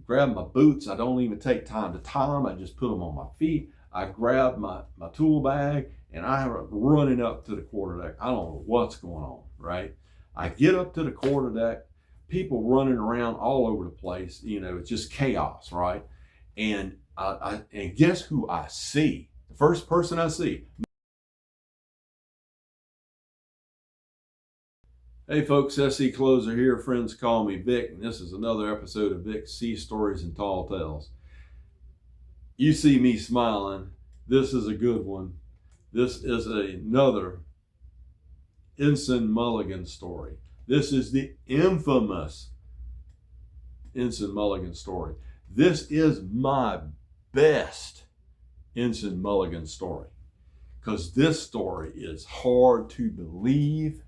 grab my boots. I don't even take time to tie them. I just put them on my feet. I grab my tool bag and I'm running up to the quarterdeck. I don't know what's going on, right? I get up to the quarterdeck, people running around all over the place. It's just chaos, right? And and guess who I see? The first person I see. Hey folks, SC Closer here. Friends call me Vic, and this is another episode of Vic's Sea Stories and Tall Tales. You see me smiling. This is a good one. This is another Ensign Mulligan story. This is the infamous Ensign Mulligan story. This is my best Ensign Mulligan story because this story is hard to believe,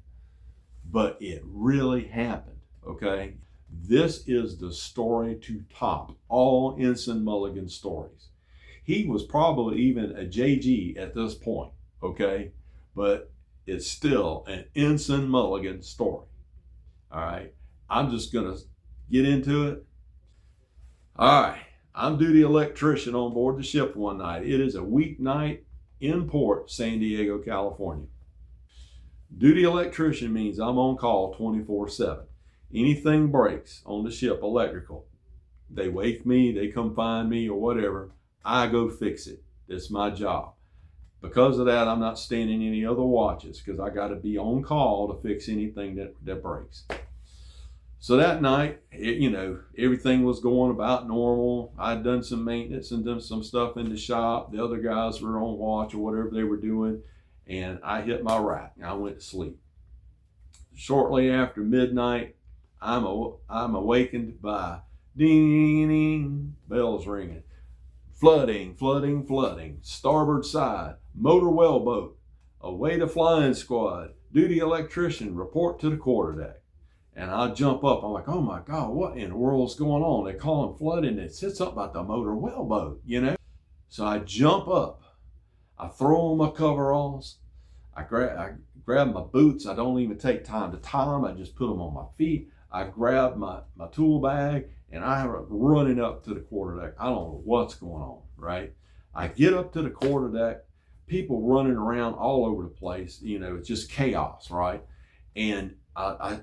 but it really happened, okay? This is the story to top all Ensign Mulligan stories. He was probably even a JG at this point, okay? But it's still an Ensign Mulligan story, all right? I'm just gonna get into it. All right, I'm duty electrician on board the ship one night. It is a weeknight in port, San Diego, California. Duty electrician means I'm on call 24/7. Anything breaks on the ship electrical, they wake me, they come find me or whatever, I go fix it. That's my job. Because of that, I'm not standing any other watches because I got to be on call to fix anything that breaks. So that night, everything was going about normal. I'd done some maintenance and done some stuff in the shop. The other guys were on watch or whatever they were doing. And I hit my rack and I went to sleep. Shortly after midnight, I'm awakened by ding, ding, bells ringing. Flooding, flooding, flooding. Starboard side, motor well boat. Away to flying squad. Duty electrician, report to the quarterdeck. And I jump up. I'm like, oh my God, what in the world's going on? They call them flooding. It said something about the motor well boat, So I jump up. I throw on my coveralls. I grab my boots. I don't even take time to tie them. I just put them on my feet. I grab my tool bag and I'm running up to the quarterdeck. I don't know what's going on, right? I get up to the quarterdeck, people running around all over the place. It's just chaos, right? And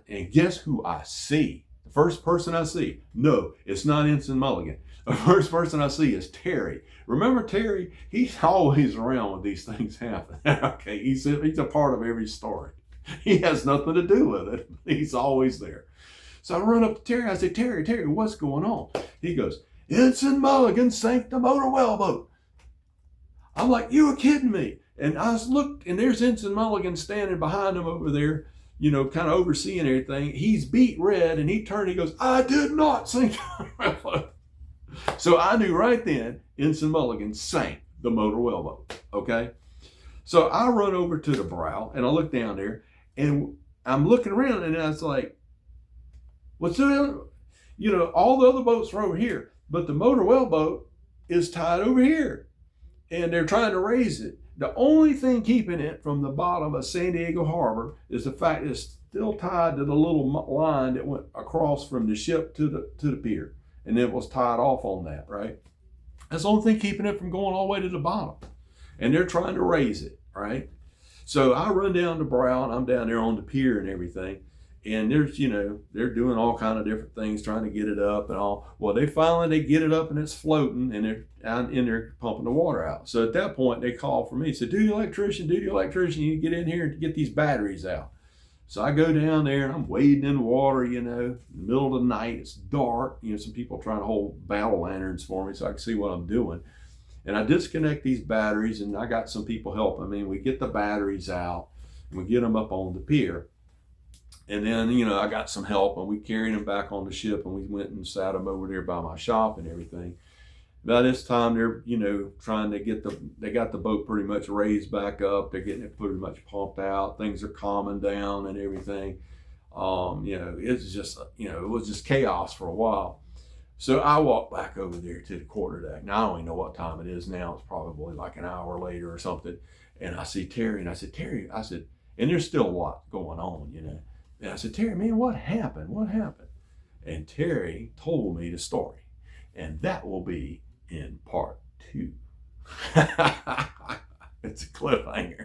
and guess who I see? The first person I see, no, it's not Ensign Mulligan. The first person I see is Terry. Remember Terry? He's always around when these things happen. Okay, he's a part of every story. He has nothing to do with it. He's always there. So I run up to Terry. I say, Terry, what's going on? He goes, Ensign Mulligan sank the motor well boat. I'm like, you were kidding me. And I looked, and there's Ensign Mulligan standing behind him over there, kind of overseeing everything. He's beat red, and he turned, he goes, I did not sink the motor well boat. So I knew right then, Ensign Mulligan sank the motor well boat, okay? So I run over to the brow, and I look down there, and I'm looking around, and I was like, what's the, all the other boats are over here, but the motor well boat is tied over here, and they're trying to raise it. The only thing keeping it from the bottom of San Diego Harbor is the fact it's still tied to the little line that went across from the ship to the pier. And it was tied off on that, right? That's the only thing keeping it from going all the way to the bottom. And they're trying to raise it, right? So I run down the brow, and I'm down there on the pier and everything. And there's, they're doing all kind of different things, trying to get it up and all. Well, they get it up and it's floating, and they're out in there pumping the water out. So at that point, they call for me. Said, duty electrician, you get in here and get these batteries out. So I go down there and I'm wading in the water, in the middle of the night. It's dark. Some people trying to hold battle lanterns for me so I can see what I'm doing. And I disconnect these batteries, and I got some people helping me. We get the batteries out and we get them up on the pier. And then, I got some help, and we carried them back on the ship, and we went and sat them over there by my shop and everything. By this time, they're, trying to they got the boat pretty much raised back up. They're getting it pretty much pumped out. Things are calming down and everything. It's just, it was just chaos for a while. So I walked back over there to the quarterdeck. Now, I don't even know what time it is now. It's probably like an hour later or something. And I see Terry, and I said, Terry, and there's still a lot going on, And I said, Terry, man, what happened? What happened? And Terry told me the story. And that will be in part 2. It's a cliffhanger.